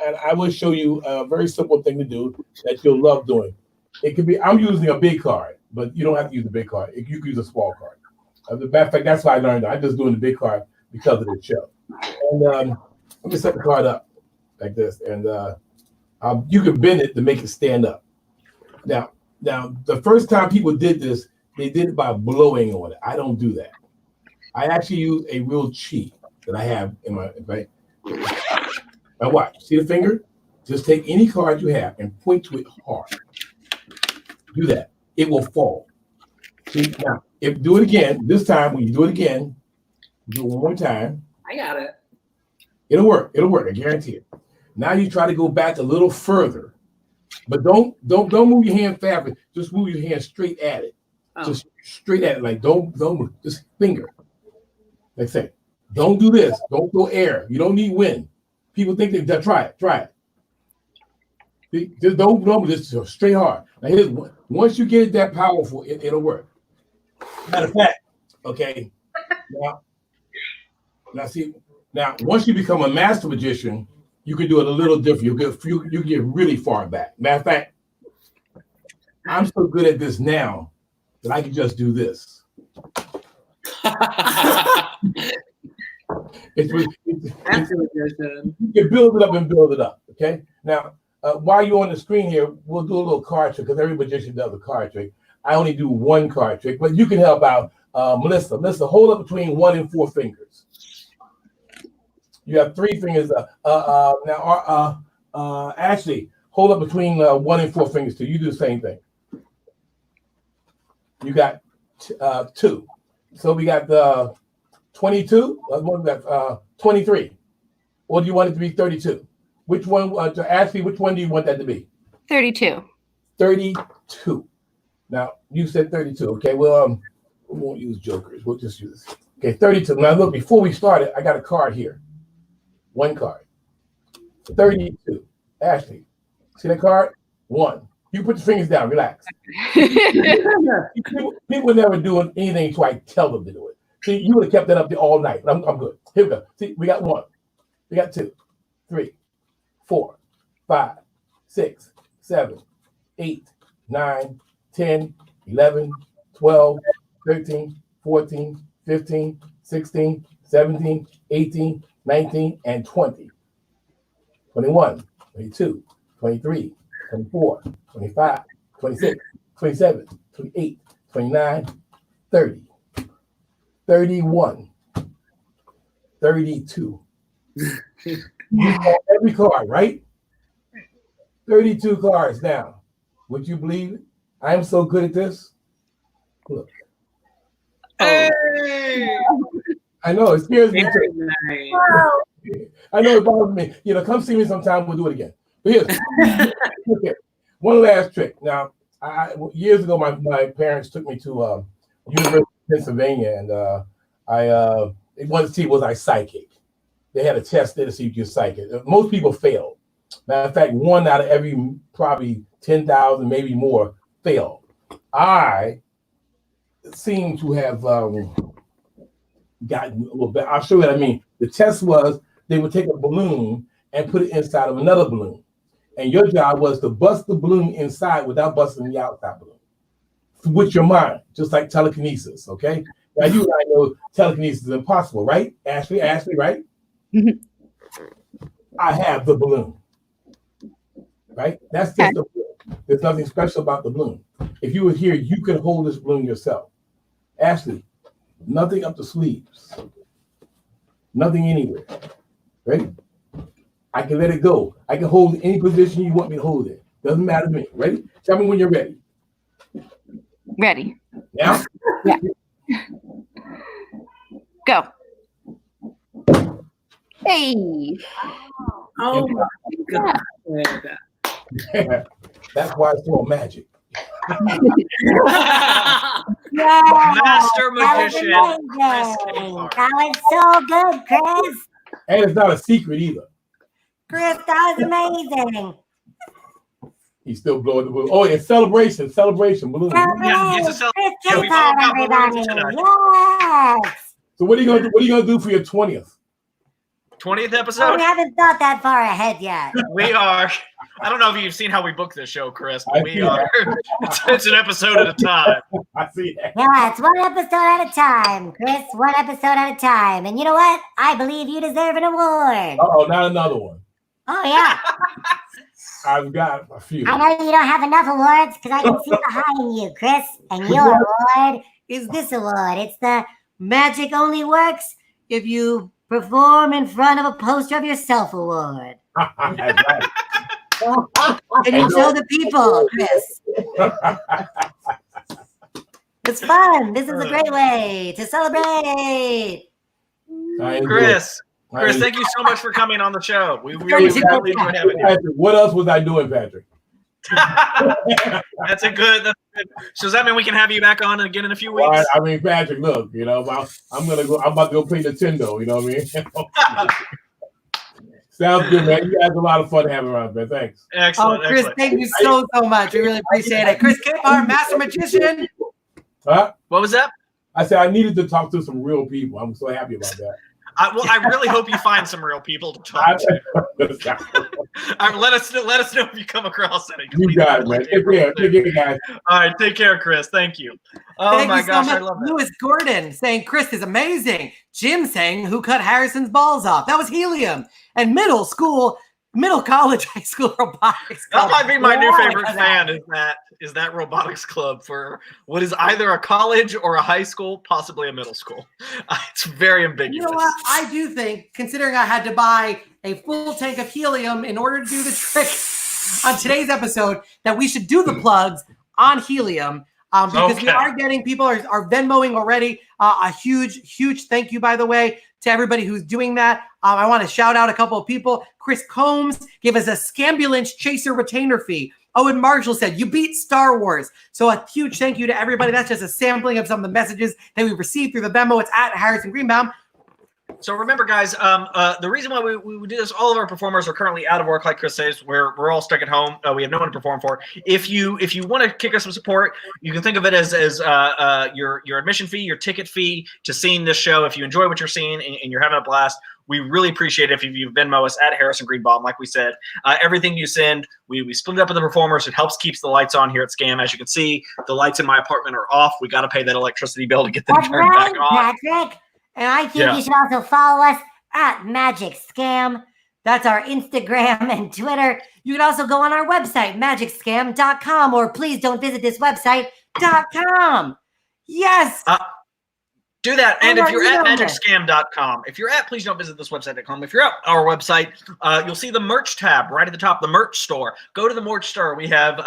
And I will show you a very simple thing to do that you'll love doing. It could be, I'm using a big card, but you don't have to use a big card. You can use a small card. As a matter of fact, that's why I learned that. I'm just doing the big card because of the show. And let me set the card up like this, and you can bend it to make it stand up. Now, the first time people did this, they did it by blowing on it. I don't do that. I actually use a real cheat that I have in my right. Now watch. See the finger? Just take any card you have and point to it hard. Do that. It will fall. See now, if do it again. This time, when you do it again, do it one more time. I got it. It'll work. It'll work. I guarantee it. Now you try to go back a little further, but don't move your hand fast. Just move your hand straight at it. Oh. Just straight at it. Like don't move. Just finger. Like say, don't do this. Don't go air. You don't need wind. People think they try it. Try it. See? Just don't just straight hard. Now here's one. Once you get it that powerful, it'll work. Matter of fact, okay. Now see. Now once you become a master magician, you can do it a little different. You get really far back. Matter of fact, I'm so good at this now that I can just do this. You can build it up and build it up. Okay. Now, while you're on the screen here, we'll do a little card trick because every magician does a card trick. I only do one card trick, but you can help out. Melissa, hold up between 1 and 4 fingers. You have 3 fingers. Ashley, hold up between 1 and 4 fingers too. You do the same thing. You got 2. So we got 22. What we got 23. Or do you want it to be 32? Which one? To Ashley, which one do you want that to be? 32. 32. Now you said 32. Okay. Well, we won't use jokers. We'll just use this. Okay, 32. Now look, before we started, I got a card here. 1 card. 32. Ashley, see that card? 1. You put your fingers down. Relax. People never do anything until I tell them to do it. See, you would have kept that up there all night. I'm good. Here we go. See, we got 1. We got 2, 3, 4, 5, 6, 7, 8, 9, 10, 11, 12, 13, 14, 15, 16, 17, 18, 19, and 20. 21, 22, 23, 24, 25, 26, 27, 28, 29, 30, 31, 32. You call every card, right? 32 cards now. Would you believe it? I am so good at this. Look. Hey! I know, it scares me too. Nice. I know it bothers me. Come see me sometime. We'll do it again. But here's okay. One last trick. Now, years ago, my parents took me to University of Pennsylvania, and they wanted to see was I psychic. They had a test there to see if you're psychic. Most people failed. Matter of fact, 1 out of every probably 10,000, maybe more, failed. I seem to have gotten a little bit. I'll show you what I mean. The test was they would take a balloon and put it inside of another balloon. And your job was to bust the balloon inside without busting the outside balloon. With your mind, just like telekinesis, okay? Now you and I know telekinesis is impossible, right? Ashley, right? I have the balloon, right? That's just the balloon. There's nothing special about the balloon. If you were here, you could hold this balloon yourself. Ashley, nothing up the sleeves. Nothing anywhere. Ready? I can let it go. I can hold it any position you want me to hold it. Doesn't matter to me. Ready? Tell me when you're ready. Ready. Yeah? Yeah. Go. Hey. Oh my God. That's why it's called magic. Master magician. Chris Capehart. That was so good, Chris. And it's not a secret either. Chris, that was amazing. He's still blowing the balloon. Oh, it's celebration balloon. Yeah, it's a Chris yeah, we've all Capehart, got balloons everybody. tonight. Yes. So what are you gonna do? What are you gonna do for your 20th? 20th Oh, episode. we haven't thought that far ahead yet. We are. I don't know if you've seen how we book this show, Chris, I but we see are. It's an episode at a time. I see that. Yeah, it's one episode at a time, Chris. One episode at a time. And you know what? I believe you deserve an award. Oh, not another one. Oh, yeah. I've got a few. I know you don't have enough awards because I can see behind you, Chris. And your award is this award. It's the Magic Only Works If You Perform in Front of a Poster of Yourself award. That's right. And you show the people, Chris. It's fun. This is a great way to celebrate. Chris, thank you so much for coming on the show. We really enjoyed having you. Patrick, what else was I doing, Patrick? That's good. So does that mean we can have you back on again in a few weeks? Well, I mean, Patrick, look, you know, I'm about to go play Nintendo. You know what I mean? Sounds good, man. You guys a lot of fun having around, man. Thanks. Excellent. Oh, Chris, excellent. thank you so much. We really appreciate it. Chris Capehart, Master Magician. Huh? What was that? I said I needed to talk to some real people. I'm so happy about that. I really hope you find some real people to talk to. Let us know if you come across any. You got it, man. Take care, guys. All right, take care, Chris. Thank you. Oh Thank my you gosh, so much. I love that. Lewis Gordon saying Chris is amazing. Jim saying who cut Harrison's balls off. That was Helium. And middle college, high school robotics club. That might be my new Yeah, favorite fan. Is that robotics club for what is either a college or a high school, possibly a middle school. It's very ambiguous. You know what? I do think, considering I had to buy a full tank of helium in order to do the trick on today's episode, that we should do the plugs on helium. Because we are getting people are Venmoing already. A huge thank you, by the way, to everybody who's doing that. I want to shout out a couple of people. Chris Combs gave us a Scambulance Chaser retainer fee. Owen Marshall said, you beat Star Wars. So a huge thank you to everybody. That's just a sampling of some of the messages that we received through the Venmo. It's at Harrison Greenbaum. So remember, guys, the reason why we do this, all of our performers are currently out of work, like Chris says. We're all stuck at home. We have no one to perform for. If you want to kick us some support, you can think of it as your admission fee, your ticket fee to seeing this show. If you enjoy what you're seeing and you're having a blast, we really appreciate it if you Venmo us at Harrison Greenbaum. Like we said, everything you send, we split it up with the performers. It helps keeps the lights on here at Scam. As you can see, the lights in my apartment are off. We got to pay that electricity bill to get them turned back on. Patrick. And I think you should also follow us at Magic Scam. That's our Instagram and Twitter. You can also go on our website, magicscam.com, or please don't visit this website.com. Yes. Do that. And if you're at email magicscam.com, if you're at, please don't visit this website.com. If you're at our website, you'll see the merch tab right at the top, the merch store. Go to the merch store. We have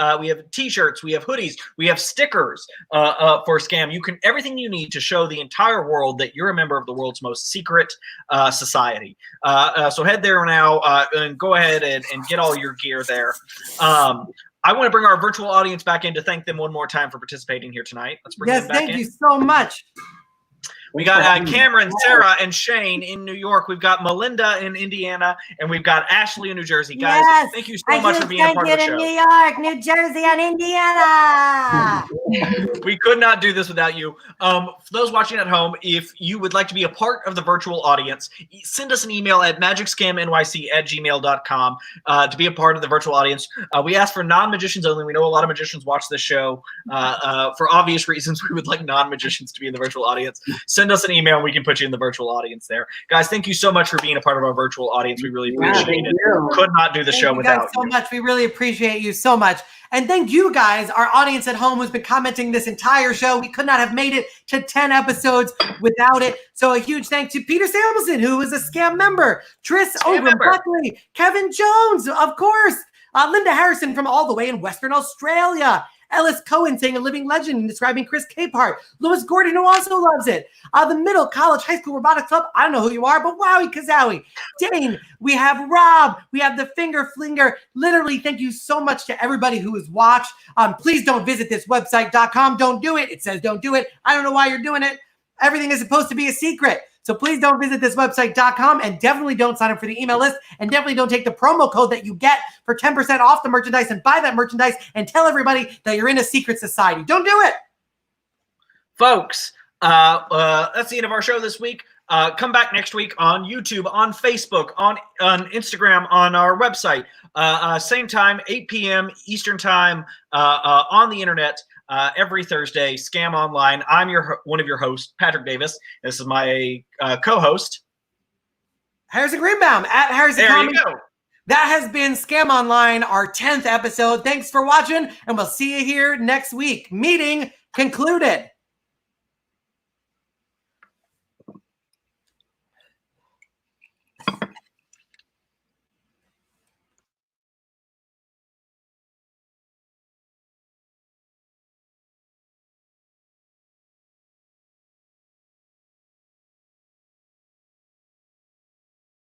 t-shirts, we have hoodies, we have stickers for Scam. You can everything you need to show the entire world that you're a member of the world's most secret society. So head there now and go ahead and get all your gear there. I want to bring our virtual audience back in to thank them one more time for participating here tonight. Let's bring them back in. Thank you so much. We got Cameron, Sarah, and Shane in New York. We've got Melinda in Indiana, and we've got Ashley in New Jersey. Guys, Yes, thank you so much for being a part of the show. New York, New Jersey, and Indiana. We could not do this without you. For those watching at home, if you would like to be a part of the virtual audience, send us an email at magicscamnyc@gmail.com to be a part of the virtual audience. We ask for non-magicians only. We know a lot of magicians watch this show. For obvious reasons, we would like non-magicians to be in the virtual audience. Send us an email and we can put you in the virtual audience there. Guys, thank you so much for being a part of our virtual audience. We really appreciate it. Could not do the show without you. So much. We really appreciate you so much. And thank you guys, our audience at home who's been commenting this entire show. We could not have made it to 10 episodes without it. So a huge thanks to Peter Samuelson, who is a Scam member, Tris Buckley, Kevin Jones, of course, Linda Harrison from all the way in Western Australia, Ellis Cohen saying a living legend and describing Chris Capehart, Lewis Gordon, who also loves it, the Middle College High School Robotics Club, I don't know who you are, but wowie kazowie, Dane, we have Rob, we have the Finger Flinger. Literally, thank you so much to everybody who has watched. Please don't visit this website.com. Don't do it. It says don't do it. I don't know why you're doing it. Everything is supposed to be a secret. So please don't visit this website.com, and definitely don't sign up for the email list, and definitely don't take the promo code that you get for 10% off the merchandise and buy that merchandise and tell everybody that you're in a secret society. Don't do it. Folks, that's the end of our show this week. Come back next week on YouTube, on Facebook, on Instagram, on our website. Same time, 8 p.m. Eastern time on the internet. Every Thursday, Scam Online. I'm one of your hosts, Patrick Davis. This is my co-host, Harrison Greenbaum at Harrison. There you go. That has been Scam Online, our 10th episode. Thanks for watching, and we'll see you here next week. Meeting concluded.